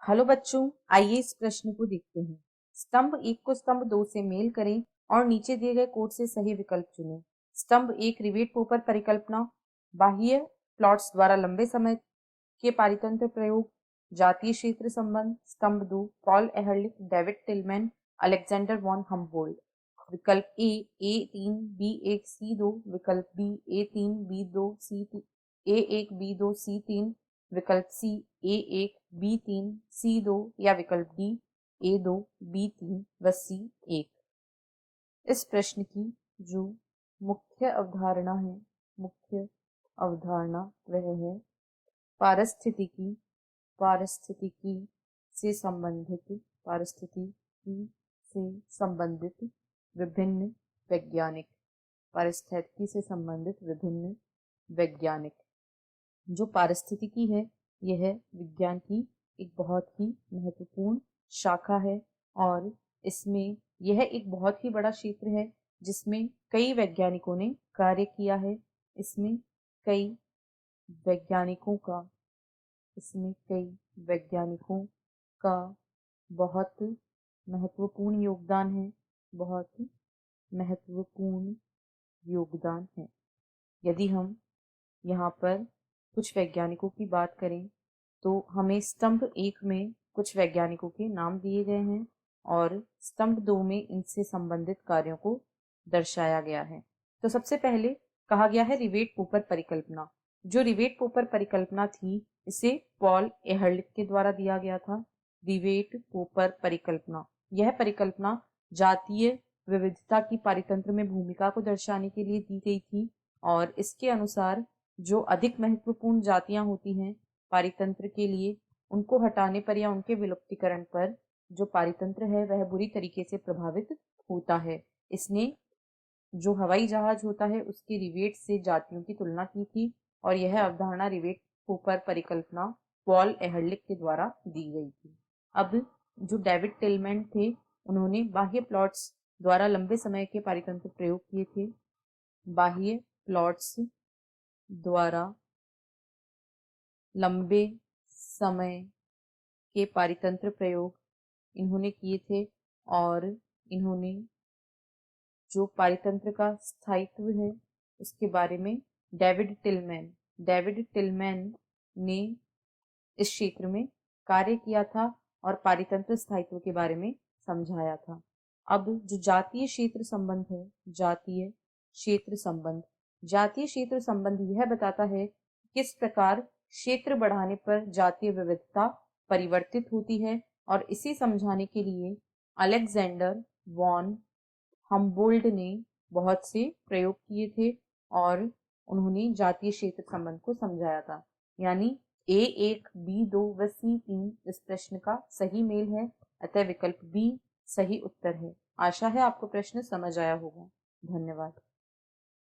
Hello बच्चों, आइए इस प्रश्न को देखते हैं। स्तंभ 1 को स्तंभ 2 से मेल करें और नीचे दिए गए कोड से सही विकल्प चुनें। स्तंभ 1 रिवेट पोपर परिकल्पना, बाह्य प्लॉट्स द्वारा लंबे समय के पारितंत्र प्रयोग, जातीय क्षेत्र संबंध। स्तंभ 2 Paul Ehrlich, David Tilman, Alexander von Humboldt. विकल्प A3 B1 C2, विकल्प B A3 B2 C3 A1 B2 C3, विकल्प सी A1 B3 C2 या विकल्प डी A2 B3 व C1। इस प्रश्न की जो मुख्य अवधारणा वह है पारिस्थितिकी से संबंधित विभिन्न वैज्ञानिक। जो पारिस्थितिकी है यह विज्ञान की एक बहुत ही महत्वपूर्ण शाखा है और इसमें यह एक बहुत ही बड़ा क्षेत्र है जिसमें कई वैज्ञानिकों ने कार्य किया है। इसमें कई वैज्ञानिकों का बहुत महत्वपूर्ण योगदान है। यदि हम यहाँ पर कुछ वैज्ञानिकों की बात करें तो हमें स्तंभ 1 में कुछ वैज्ञानिकों के नाम दिए गए हैं और स्तंभ 2 में इनसे संबंधित कार्यों को दर्शाया गया है। तो सबसे पहले कहा गया है रिवेट पोपर परिकल्पना। जो रिवेट पोपर परिकल्पना थी इसे पॉल एहरलिख के द्वारा दिया गया था। रिवेट पोपर परिकल्पना, यह परिकल्पना जातीय विविधता की पारितंत्र में भूमिका को दर्शाने के लिए दी गई थी और इसके अनुसार जो अधिक महत्वपूर्ण जातियां होती हैं पारितंत्र के लिए, उनको हटाने पर या उनके विलुप्तीकरण पर जो पारितंत्र है वह बुरी तरीके से प्रभावित होता है। इसने जो हवाई जहाज होता है उसके रिवेट से जातियों की तुलना की थी और यह अवधारणा रिवेट पोपर परिकल्पना पॉल एहरलिख के द्वारा दी गई थी। अब जो डेविड टिलमैन थे उन्होंने बाह्य प्लॉट्स द्वारा लंबे समय के पारितंत्र प्रयोग किए थे। बाह्य प्लॉट्स द्वारा लंबे समय के पारितंत्र प्रयोग इन्होंने किए थे और इन्होंने जो पारितंत्र का स्थायित्व है उसके बारे में डेविड टिलमैन ने इस क्षेत्र में कार्य किया था और पारितंत्र स्थायित्व के बारे में समझाया था। अब जो जातीय क्षेत्र संबंध यह बताता है किस प्रकार क्षेत्र बढ़ाने पर जातीय विविधता परिवर्तित होती है और इसे समझाने के लिए अलेक्जेंडर वॉन हम्बोल्ट ने बहुत से प्रयोग किए थे और उन्होंने जातीय क्षेत्र संबंध को समझाया था। यानी A1 B2 व C3 इस प्रश्न का सही मेल है, अतः विकल्प बी सही उत्तर है। आशा है आपको प्रश्न समझ आया होगा। धन्यवाद।